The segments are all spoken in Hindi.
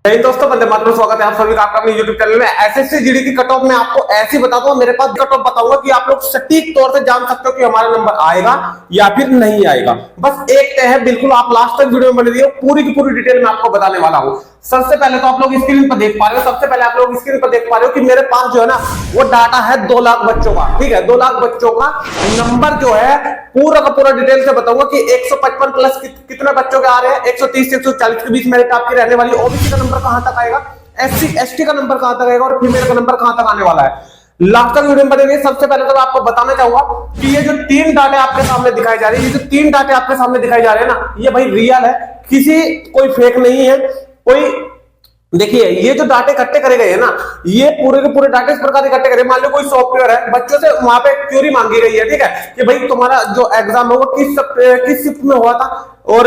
नहीं दोस्तों, बंदे मातरम, स्वागत है आप सभी का आपका अपने YouTube चैनल में। एसएससी जीडी की कट ऑफ में आपको ऐसे ही बताता हूँ, मेरे पास कट ऑफ बताऊंगा कि आप लोग सटीक तौर से जान सकते हो कि हमारा नंबर आएगा या फिर नहीं आएगा। बस एक तय है, बिल्कुल आप लास्ट तक वीडियो में बने रहिए, पूरी की पूरी डिटेल में आपको बताने वाला हूँ। सबसे पहले तो आप लोग स्क्रीन पर देख पा रहे हो, सबसे पहले आप लोग स्क्रीन पर देख पा रहे हो कि मेरे पास जो है ना वो डाटा है 2 लाख बच्चों का। ठीक है, 2 लाख बच्चों का नंबर जो है पूरा का पूरा डिटेल से बताऊंगा कि 155 प्लस कितने बच्चों के आ रहे हैं, 130 से 140 के बीच मेरिट आपकी रहने वाली। ओबीसी का नंबर कहां तक आएगा, एससी एसटी का नंबर कहां तक आएगा और फीमेल का नंबर कहां तक आने वाला है। लास्ट तक वीडियो में बनेंगे। सबसे पहले तो मैं आपको बताना चाहूंगा कि ये जो 3 डाटे आपके सामने दिखाई जा रहे हैं, ये जो 3 डाटे आपके सामने दिखाई जा रहे हैं ना, ये भाई रियल है, किसी कोई फेक नहीं है। कोई देखिए, ये जो डाटे इकट्ठे करे गए हैं ना, ये पूरे के पूरे डाटे इस प्रकार इकट्ठे करे। मान लो कोई सॉफ्टवेयर है, बच्चों से वहां पे क्यूरी मांगी गई है, ठीक है, कि भाई तुम्हारा जो एग्जाम होगा किस शिफ्ट में हुआ था और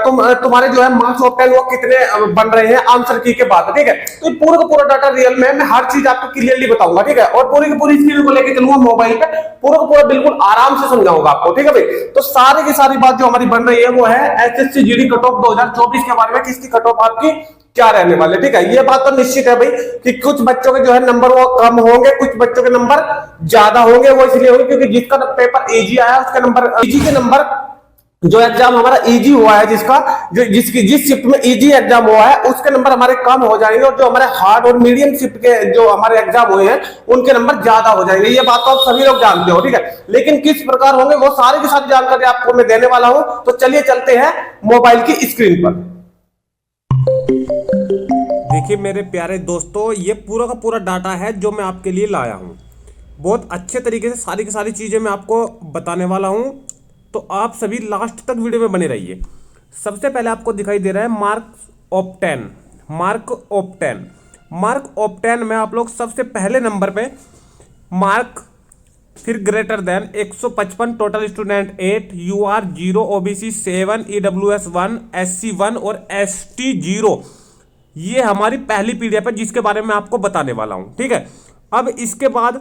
तुम्हारे जो है मार्क्स ऑफ 10 वो कितने बन रहे हैं आंसर की के बाद। ठीक है, तो पूरा का पूरा डाटा रियल में मैं हर चीज आपको क्लियरली बताऊंगा। ठीक है, और पूरी की पूरी स्क्रीन को लेकर चलूंगा मोबाइल पे, पूरा का पूरा बिल्कुल आराम से समझाऊंगा आपको। ठीक है भाई, तो सारी की सारी बात जो हमारी बन रही है वो है एसएससी जीडी कट ऑफ 2024 के बारे में, किसकी कट ऑफ आपकी क्या रहने वाले। ठीक है, ये बात तो निश्चित है भाई कि कुछ बच्चों के जो है नंबर वो कम होंगे, कुछ बच्चों के नंबर ज्यादा होंगे। वो इसलिए होंगे क्योंकि जिसका पेपर इजी आया उसका नंबर, इजी के नंबर, जो एग्जाम हमारा इजी हुआ है, जिस शिफ्ट में इजी एग्जाम हुआ है उसके नंबर हमारे कम हो जाएंगे, और जो हमारे हार्ड और मीडियम शिफ्ट के जो हमारे एग्जाम हुए हैं उनके नंबर ज्यादा हो जाएंगे। ये बात तो आप सभी लोग जानते हो। ठीक है, लेकिन किस प्रकार होंगे वो सारी की सारी जानकारी आपको मैं देने वाला हूं। तो चलिए चलते हैं मोबाइल की स्क्रीन पर। देखिए मेरे प्यारे दोस्तों, ये पूरा का पूरा डाटा है जो मैं आपके लिए लाया हूँ। बहुत अच्छे तरीके से सारी की सारी चीज़ें मैं आपको बताने वाला हूँ, तो आप सभी लास्ट तक वीडियो में बने रहिए। सबसे पहले आपको दिखाई दे रहा है marks of 10। Mark of 10, mark of 10 में आप लोग सबसे पहले नंबर पे मार्क, फिर greater than 155, total student 8, UR 0, OBC 7, EWS 1, SC 1 और एसटी 0। ये हमारी पहली पीडीएफ है जिसके बारे में आपको बताने वाला हूं। ठीक है, अब इसके बाद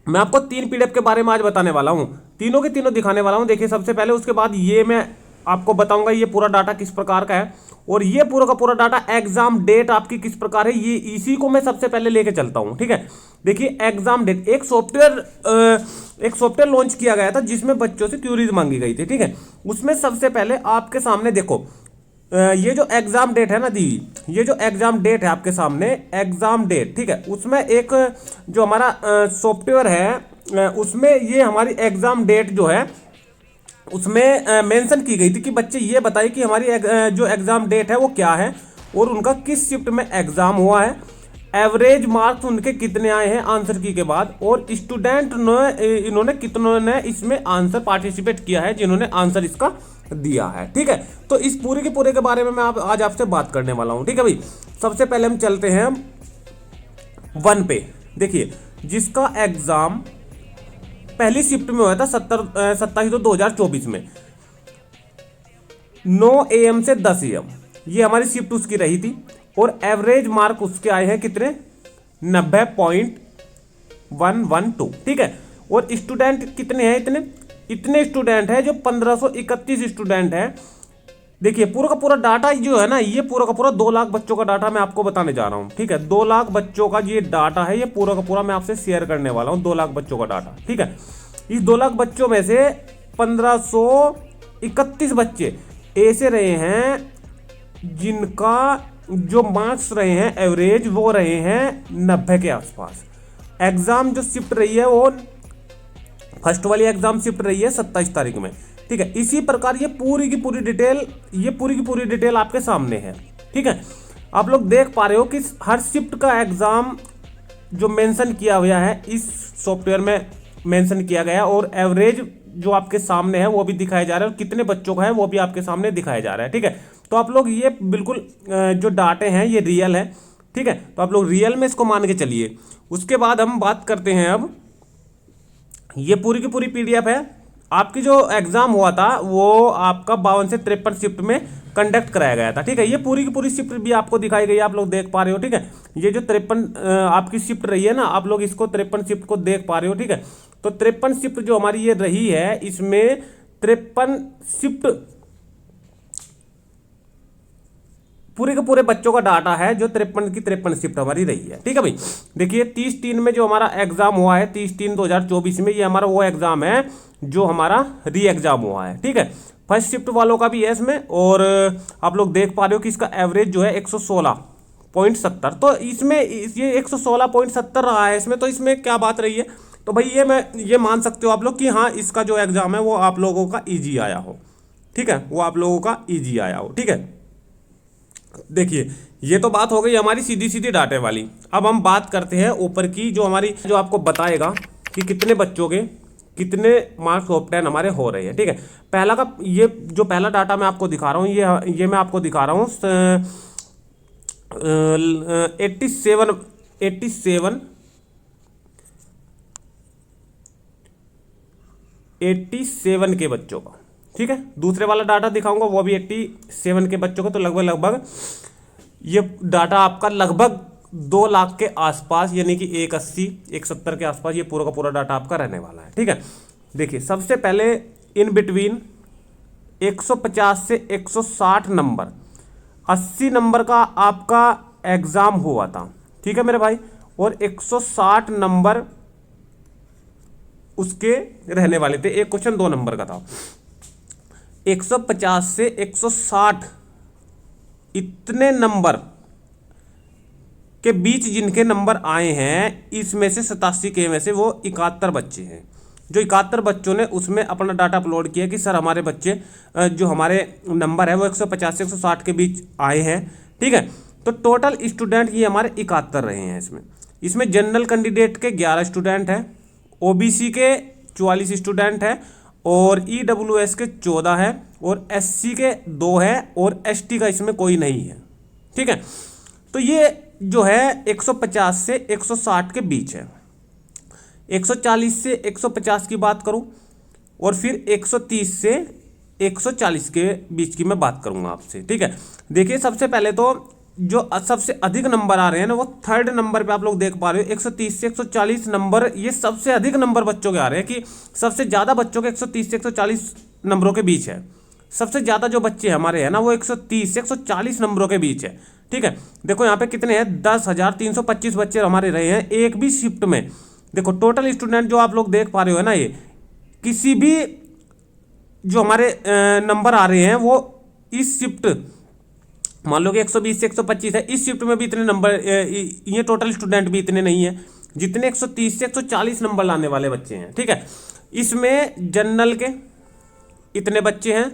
मैं आपको 3 पीडीएफ के बारे में आज बताने वाला हूं, तीनों के तीनों दिखाने वाला हूं। देखिए सबसे पहले, उसके बाद ये मैं आपको बताऊंगा ये पूरा डाटा किस प्रकार का है, और ये पूरा का पूरा डाटा एग्जाम डेट आपकी किस प्रकार है, ये इसी को मैं सबसे पहले लेके चलता हूं। ठीक है, देखिए एग्जाम डेट, एक सॉफ्टवेयर लॉन्च किया गया था जिसमें बच्चों से क्यूरीज मांगी गई थी। ठीक है, उसमें सबसे पहले आपके सामने देखो, ये जो एग्जाम डेट है ना दी, ये जो एग्जाम डेट है आपके सामने, एग्जाम डेट, ठीक है, उसमें एक जो हमारा सॉफ्टवेयर है उसमें ये हमारी एग्जाम डेट जो है उसमें मेंशन की गई थी कि बच्चे ये बताइए कि हमारी जो एग्जाम डेट है वो क्या है और उनका किस शिफ्ट में एग्जाम हुआ है, एवरेज मार्क्स उनके कितने आए हैं आंसर की के बाद, और स्टूडेंट इन्होंने कितनों ने इसमें आंसर पार्टिसिपेट किया है जिन्होंने आंसर इसका दिया है। ठीक है, तो इस पूरे के पूरे के बारे में मैं आज आपसे बात करने वाला हूं। ठीक है भाई, सबसे पहले हम चलते हैं 1 पे। देखिए जिसका एग्जाम पहली शिफ्ट में हुआ था 27/2/2024 में 9 AM से 10 AM, ये हमारी शिफ्ट उसकी रही थी, और एवरेज मार्क उसके आए हैं कितने, 90.112। ठीक है, और स्टूडेंट कितने हैं, इतने स्टूडेंट है जो 1531 स्टूडेंट है। देखिए पूरा का पूरा डाटा जो है ना, ये पूरा का पूरा 2 लाख बच्चों का डाटा मैं आपको बताने जा रहा हूँ। ठीक है, 2 लाख बच्चों का ये डाटा है, ये पूरा का पूरा मैं आपसे शेयर करने वाला हूँ, 2 लाख बच्चों का डाटा। ठीक है, इस 2 लाख बच्चों में से 1531 बच्चे ऐसे रहे हैं जिनका जो मार्क्स रहे हैं एवरेज वो रहे हैं 90 के आसपास। एग्जाम जो शिफ्ट रही है वो फर्स्ट वाली एग्जाम शिफ्ट रही है 27 तारीख में। ठीक है, इसी प्रकार ये पूरी की पूरी डिटेल आपके सामने है। ठीक है, आप लोग देख पा रहे हो कि हर शिफ्ट का एग्जाम जो मेंशन किया हुआ है इस सॉफ्टवेयर में मेंशन किया गया, और एवरेज जो आपके सामने है वो भी दिखाया जा रहा है, और कितने बच्चों का है वो भी आपके सामने दिखाया जा रहा है। ठीक है, तो आप लोग ये बिल्कुल जो डाटे हैं ये रियल है। ठीक है, तो आप लोग रियल में इसको मान के चलिए। उसके बाद हम बात करते हैं, अब ये पूरी की पूरी पीडीएफ है। आपकी जो एग्जाम हुआ था वो आपका 52 से 53 शिफ्ट में कंडक्ट कराया गया था। ठीक है, ये पूरी की पूरी शिफ्ट भी आपको दिखाई गई है, आप लोग देख पा रहे हो। ठीक है, ये जो 53 आपकी शिफ्ट रही है ना, आप लोग इसको 53 शिफ्ट को देख पा रहे हो। ठीक है, तो 53 शिफ्ट जो हमारी ये रही है, इसमें 53 शिफ्ट पूरे के पूरे बच्चों का डाटा है जो 53 की 53 शिफ्ट हमारी रही है। ठीक है भाई, देखिए 30/3 में जो हमारा एग्जाम हुआ है 30/3/2024 में, ये हमारा वो एग्जाम है जो हमारा री एग्जाम हुआ है। ठीक है, फर्स्ट शिफ्ट वालों का भी है इसमें, और आप लोग देख पा रहे हो कि इसका एवरेज जो है 116.70, तो इसमें ये 116.70 रहा है इसमें, तो इसमें क्या बात रही है, तो भाई ये मान सकते हो आप लोग कि हाँ इसका जो एग्जाम है वो आप लोगों का ईजी आया हो। ठीक है, वो आप लोगों का ईजी आया हो। ठीक है, देखिए ये तो बात हो गई हमारी सीधी सीधी डाटे वाली। अब हम बात करते हैं ऊपर की, जो हमारी जो आपको बताएगा कि कितने बच्चों के कितने मार्क्स ऑब्टेन हमारे हो रहे हैं। ठीक है, पहला का ये जो पहला डाटा मैं आपको दिखा रहा हूँ, ये मैं आपको दिखा रहा हूँ 87 के बच्चों का। ठीक है, दूसरे वाला डाटा दिखाऊंगा वो भी 87 के बच्चों का, तो लगभग ये डाटा आपका लगभग 2 लाख के आसपास, यानी कि 180-170 के आसपास ये पूरा का पूरा डाटा आपका रहने वाला है। ठीक है, देखिए सबसे पहले इन बिटवीन 150 से 160 नंबर, 80 नंबर का आपका एग्जाम हुआ था। ठीक है मेरे भाई, और 160 नंबर उसके रहने वाले थे। एक क्वेश्चन 2 नंबर का था। 150 से 160 इतने नंबर के बीच जिनके नंबर आए हैं, इसमें से 87 के में से वो 71 बच्चे हैं। जो 71 बच्चों ने उसमें अपना डाटा अपलोड किया कि सर हमारे बच्चे जो हमारे नंबर है वो 150 से 160 के बीच आए हैं। ठीक है, तो टोटल स्टूडेंट ये हमारे 71 रहे हैं। इसमें जनरल कैंडिडेट के 11 स्टूडेंट हैं, ओबीसी के 44 स्टूडेंट हैं, और ईडब्ल्यूएस के 14 है, और एससी के 2 है, और एसटी का इसमें कोई नहीं है। ठीक है, तो ये जो है 150 से 160 के बीच है। 140 से 150 की बात करूं, और फिर 130 से 140 के बीच की मैं बात करूंगा आपसे। ठीक है, देखिए सबसे पहले तो जो सबसे अधिक नंबर आ रहे हैं ना, वो थर्ड नंबर पे आप लोग देख पा रहे हो। 130 से 140 नंबर, ये सबसे अधिक नंबर बच्चों के आ रहे हैं, कि सबसे ज़्यादा बच्चों के 130 से 140 नंबरों के बीच है। सबसे ज़्यादा जो बच्चे हमारे हैं ना, वो 130 से 140 नंबरों के बीच है। ठीक है, देखो यहाँ पे कितने हैं, 10,325 बच्चे हमारे रहे हैं एक भी शिफ्ट में। देखो टोटल स्टूडेंट जो आप लोग देख पा रहे हो है ना, ये किसी भी जो हमारे नंबर आ रहे हैं वो इस शिफ्ट, मान लो कि 120 से 125 है, इस शिफ्ट में भी इतने नंबर, ये टोटल स्टूडेंट भी इतने नहीं है जितने 130 से 140 नंबर लाने वाले बच्चे हैं। ठीक है, इसमें जनरल के इतने बच्चे हैं,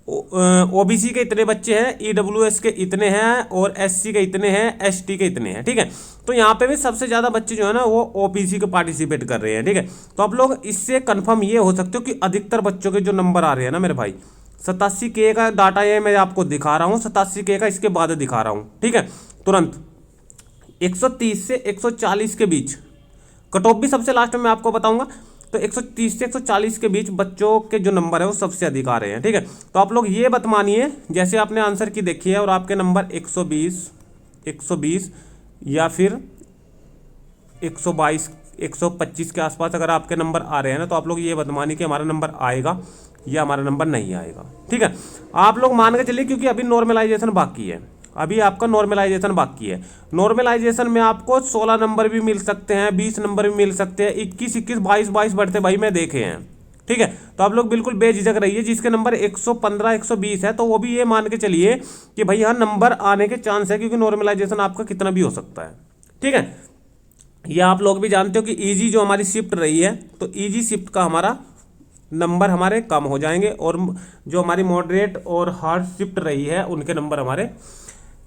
ओबीसी के इतने बच्चे हैं, ईडब्ल्यूएस के इतने हैं, और एससी के इतने हैं, एसटी के इतने हैं। ठीक है, तो यहाँ पे भी सबसे ज़्यादा बच्चे जो है ना वो ओबीसी के पार्टिसिपेट कर रहे हैं। ठीक है, तो आप लोग इससे कंफर्म ये हो सकते हो कि अधिकतर बच्चों के जो नंबर आ रहे हैं ना मेरे भाई, 87K का डाटा ये मैं आपको दिखा रहा हूँ, 87K का इसके बाद दिखा रहा हूँ। ठीक है, तुरंत 130 से 140 के बीच, कट ऑफ भी सबसे लास्ट में मैं आपको बताऊंगा। तो 130 से 140 के बीच बच्चों के जो नंबर है वो सबसे अधिक आ रहे हैं। ठीक है, तो आप लोग ये बत मानिए, जैसे आपने आंसर की देखी है और आपके नंबर 120 या फिर 122 125 के आसपास अगर आपके नंबर आ रहे हैं ना, तो आप लोग ये बत मानिए कि हमारा नंबर आएगा या हमारा नंबर नहीं आएगा। ठीक है, आप लोग मान के चलिए, क्योंकि अभी नॉर्मलाइजेशन बाकी है, अभी आपका नॉर्मलाइजेशन बाकी है। नॉर्मलाइजेशन में आपको 16 नंबर भी मिल सकते हैं, 20 नंबर भी मिल सकते हैं, 21, 22 बढ़ते भाई मैं देखे हैं। ठीक है, तो आप लोग बिल्कुल बेझिझक रहिए। जिसके नंबर 115 120 है, तो वो भी ये मान के चलिए कि भाई यहाँ नंबर आने के चांस है, क्योंकि नॉर्मलाइजेशन आपका कितना भी हो सकता है। ठीक है, ये आप लोग भी जानते हो कि ईजी जो हमारी शिफ्ट रही है, तो ईजी शिफ्ट का हमारा नंबर हमारे कम हो जाएंगे, और जो हमारी मॉडरेट और हार्ड शिफ्ट रही है उनके नंबर हमारे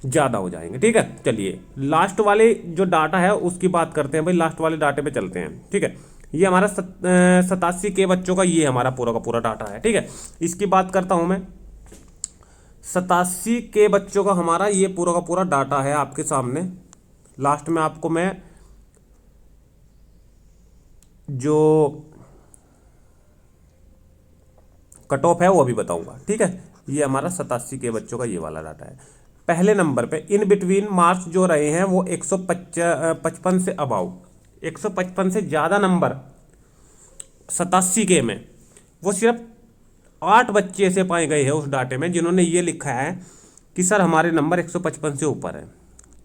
ज़्यादा हो जाएंगे। ठीक है, चलिए लास्ट वाले जो डाटा है उसकी बात करते हैं भाई, लास्ट वाले डाटे पे चलते हैं। ठीक है, ये हमारा 87K बच्चों का ये हमारा पूरा का पूरा डाटा है। ठीक है, इसकी बात करता हूँ मैं। 87K बच्चों का हमारा ये पूरा का पूरा डाटा है आपके सामने। लास्ट में आपको मैं जो कट ऑफ है वो भी बताऊंगा। ठीक है, ये हमारा 87K बच्चों का ये वाला डाटा है। पहले नंबर पे इन बिटवीन मार्क्स जो रहे हैं वो 155 से अबाउ, 155 से ज़्यादा नंबर 87K में वो सिर्फ 8 बच्चे ऐसे पाए गए हैं उस डाटे में, जिन्होंने ये लिखा है कि सर हमारे नंबर 155 से ऊपर है।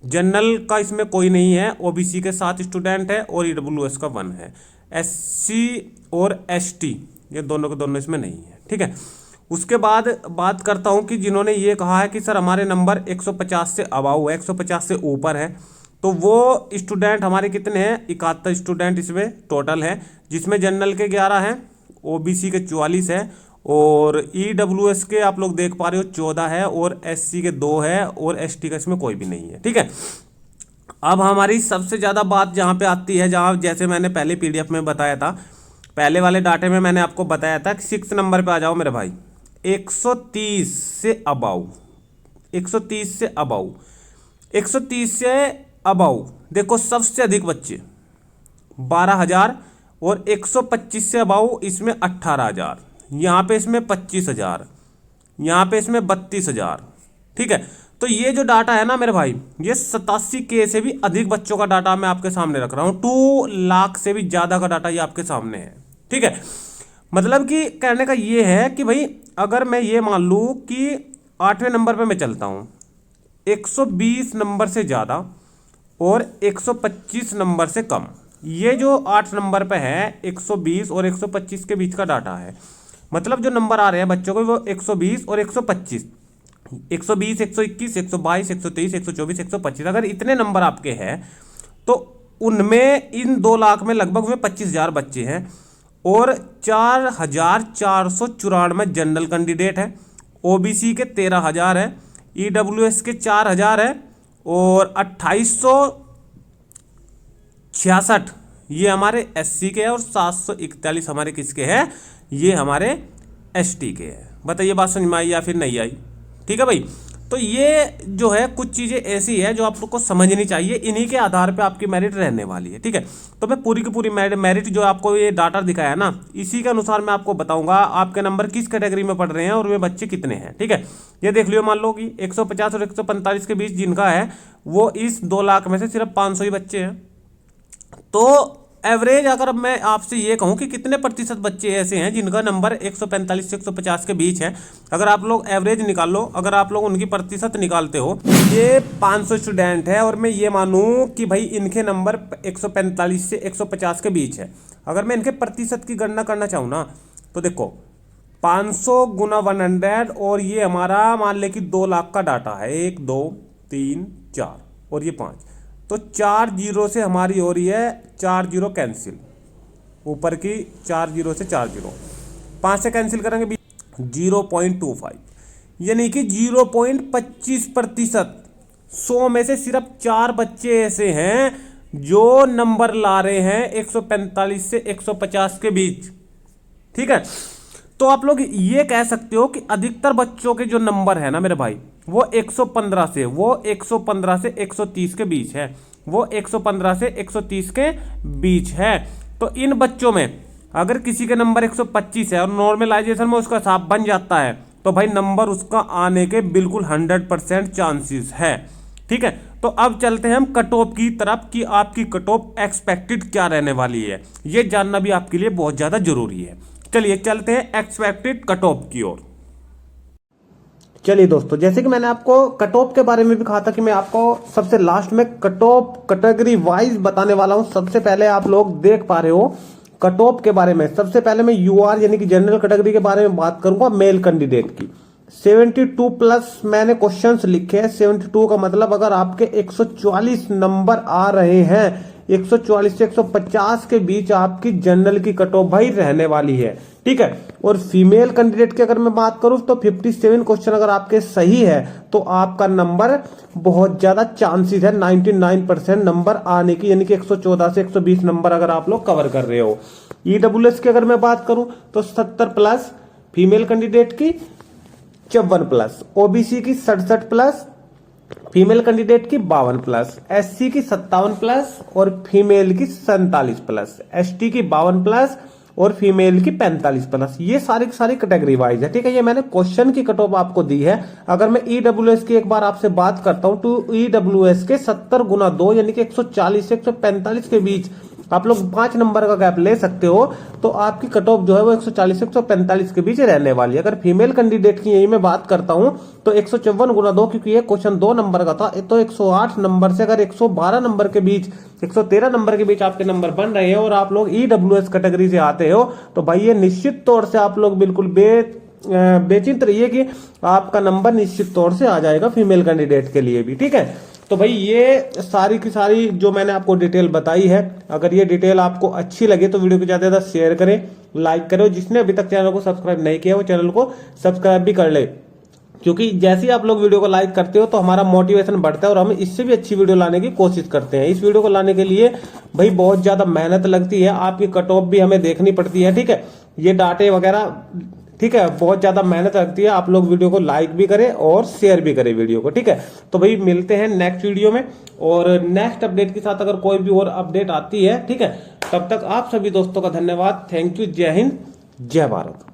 जनरल का इसमें कोई नहीं है, ओबीसी के 7 स्टूडेंट है और ईडब्ल्यूएस का 1 है। एससी और एसटी ये दोनों के दोनों इसमें नहीं है, ठीक है। उसके बाद बात करता हूं कि जिन्होंने ये कहा है कि सर हमारे नंबर 150 से अबाउ है, 150 से ऊपर है, तो वो स्टूडेंट हमारे कितने हैं, 71 स्टूडेंट इसमें टोटल है, जिसमें जनरल के 11 हैं, ओबीसी के 44 है और ईडब्ल्यूएस के आप लोग देख पा रहे हो 14 है और एससी के 2 है और एसटी का इसमें कोई भी नहीं है, ठीक है। अब हमारी सबसे ज़्यादा बात जहाँ पे आती है, जहाँ जैसे मैंने पहले पीडीएफ में बताया था, पहले वाले डाटे में मैंने आपको बताया था कि 6 नंबर पे आ जाओ मेरे भाई, 130 से अबाउ, 130 से अबाउ, 130 से अबाउ देखो सबसे अधिक बच्चे 12,000 और 125 से अबाउ इसमें 18,000, यहाँ पे इसमें 25,000, यहाँ पे इसमें 32,000, ठीक है। तो ये जो डाटा है ना मेरे भाई, ये 87K से भी अधिक बच्चों का डाटा मैं आपके सामने रख रहा हूँ, 2 लाख से भी ज़्यादा का डाटा ये आपके सामने है, ठीक है। मतलब कि कहने का ये है कि भाई अगर मैं ये मान लूँ कि 8वें नंबर पे मैं चलता हूँ, 120 नंबर से ज़्यादा और 125 नंबर से कम, ये जो 8 नंबर पे है 120 और 125 के बीच का डाटा है। मतलब जो नंबर आ रहे हैं बच्चों को वो 120 और 125, 120, 121, 122, 123, 124, 125, अगर इतने नंबर आपके हैं तो उनमें इन 2 लाख में लगभग में 25,000 बच्चे हैं और 4,494 जनरल कैंडिडेट है, ओबीसी के 13,000 है, ईडब्ल्यूएस के 4,000 है और 2,866 ये हमारे एससी के हैं और 741 हमारे किसके हैं, ये हमारे एसटी के हैं। बताइए बात समझ में आई या फिर नहीं आई, ठीक है भाई। तो ये जो है कुछ चीज़ें ऐसी है जो आप लोग को समझनी चाहिए, इन्हीं के आधार पे आपकी मेरिट रहने वाली है, ठीक है। तो मैं पूरी की पूरी मेरिट जो आपको ये डाटा दिखाया ना, इसी के अनुसार मैं आपको बताऊंगा आपके नंबर किस कैटेगरी में पढ़ रहे हैं और वे बच्चे कितने हैं, ठीक है। ये देख लियो, मान लो कि 150 और 145 के बीच जिनका है वो इस 2 लाख में से सिर्फ 500 ही बच्चे हैं। तो एवरेज अगर मैं आपसे ये कहूं कि कितने प्रतिशत बच्चे ऐसे हैं जिनका नंबर 145 से 150 के बीच है, अगर आप लोग एवरेज निकाल लो, अगर आप लोग उनकी प्रतिशत निकालते हो, ये 500 स्टूडेंट है और मैं ये मानूं कि भाई इनके नंबर 145 से 150 के बीच है, अगर मैं इनके प्रतिशत की गणना करना चाहूँ ना तो देखो 500 गुना 100 और ये हमारा मान ले कि 2 लाख का डाटा है, 1 2 3 4 और ये 5, तो 4 जीरो से हमारी हो रही है 4 जीरो कैंसिल, ऊपर की 4 जीरो से 4 जीरो, 5 से कैंसिल करेंगे 0.25, यानी कि 0.25%। 100 में से सिर्फ 4 बच्चे ऐसे हैं जो नंबर ला रहे हैं 145 से 150 के बीच, ठीक है। तो आप लोग ये कह सकते हो कि अधिकतर बच्चों के जो नंबर है ना मेरे भाई वो 115 से 130 के बीच है, वो 115 से 130 के बीच है। तो इन बच्चों में अगर किसी के नंबर 125 है और नॉर्मलाइजेशन में उसका हिसाब बन जाता है तो भाई नंबर उसका आने के बिल्कुल 100% चांसेस है, ठीक है। तो अब चलते हैं हम कट ऑफ की तरफ कि आपकी कट ऑफ एक्सपेक्टेड क्या रहने वाली है, ये जानना भी आपके लिए बहुत ज़्यादा जरूरी है। चलिए चलते हैं एक्सपेक्टेड कट ऑफ की ओर। चलिए दोस्तों, जैसे कि मैंने आपको कट ऑफ के बारे में भी कहा था कि मैं आपको सबसे लास्ट में कट ऑफ कैटेगरी वाइज बताने वाला हूं। सबसे पहले आप लोग देख पा रहे हो कट ऑफ के बारे में, सबसे पहले मैं यूआर यानी कि जनरल कैटेगरी के बारे में बात करूंगा मेल कैंडिडेट की। 72 प्लस मैंने क्वेश्चंस लिखे हैं। 72 का मतलब अगर आपके 144 नंबर आ रहे हैं, 144 से 150 के बीच आपकी जनरल की कट ऑफ भाई रहने वाली है, ठीक है। और फीमेल कैंडिडेट की अगर मैं बात करूं तो 57 क्वेश्चन अगर आपके सही है तो आपका नंबर बहुत ज्यादा चांसेस है 99% नंबर आने की, यानी कि 114 से 120 नंबर अगर आप लोग कवर कर रहे हो। ईडब्ल्यूएस की अगर मैं बात करूं तो 70 प्लस, फीमेल कैंडिडेट की 54 प्लस, ओबीसी की 67 प्लस, फीमेल कैंडिडेट की 52 प्लस, एससी की 57 प्लस और फीमेल की 47 प्लस, एसटी की 52 प्लस और फीमेल की 45 प्लस। ये सारी कैटेगरी वाइज है, ठीक है। ये मैंने क्वेश्चन की कट ऑफ आपको दी है। अगर मैं ईडब्ल्यूएस की एक बार आपसे बात करता हूं तो ईडब्ल्यूएस के 70 गुना 2 यानी कि 140 से 145 के बीच आप लोग 5 नंबर का गैप ले सकते हो, तो आपकी कट ऑफ जो है वो 140 से 145 के बीच रहने वाली है। अगर फीमेल कैंडिडेट की यही मैं बात करता हूं तो 154 गुना 2, क्योंकि ये क्वेश्चन 2 नंबर का था, तो 108 नंबर से अगर 112 नंबर के बीच, 113 नंबर के बीच आपके नंबर बन रहे हैं और आप लोग ईडब्ल्यूएस कैटेगरी से आते हो, तो भाई ये निश्चित तौर से आप लोग बिल्कुल बेचिंत रहिए कि आपका नंबर निश्चित तौर से आ जाएगा फीमेल कैंडिडेट के लिए भी, ठीक है। तो भाई ये सारी की सारी जो मैंने आपको डिटेल बताई है, अगर ये डिटेल आपको अच्छी लगे तो वीडियो को ज्यादा से ज्यादा शेयर करें, लाइक करें, जिसने अभी तक चैनल को सब्सक्राइब नहीं किया वो चैनल को सब्सक्राइब भी कर ले, क्योंकि जैसे ही आप लोग वीडियो को लाइक करते हो तो हमारा मोटिवेशन बढ़ता है और हम इससे भी अच्छी वीडियो लाने की कोशिश करते हैं। इस वीडियो को लाने के लिए भाई बहुत ज्यादा मेहनत लगती है, आपकी कट ऑफ भी हमें देखनी पड़ती है, ठीक है, ये डाटे वगैरह, ठीक है, बहुत ज्यादा मेहनत लगती है। आप लोग वीडियो को लाइक भी करें और शेयर भी करें वीडियो को, ठीक है। तो भाई मिलते हैं नेक्स्ट वीडियो में, और नेक्स्ट अपडेट के साथ अगर कोई भी और अपडेट आती है, ठीक है, तब तक आप सभी दोस्तों का धन्यवाद। Thank you. जय हिंद, जय भारत।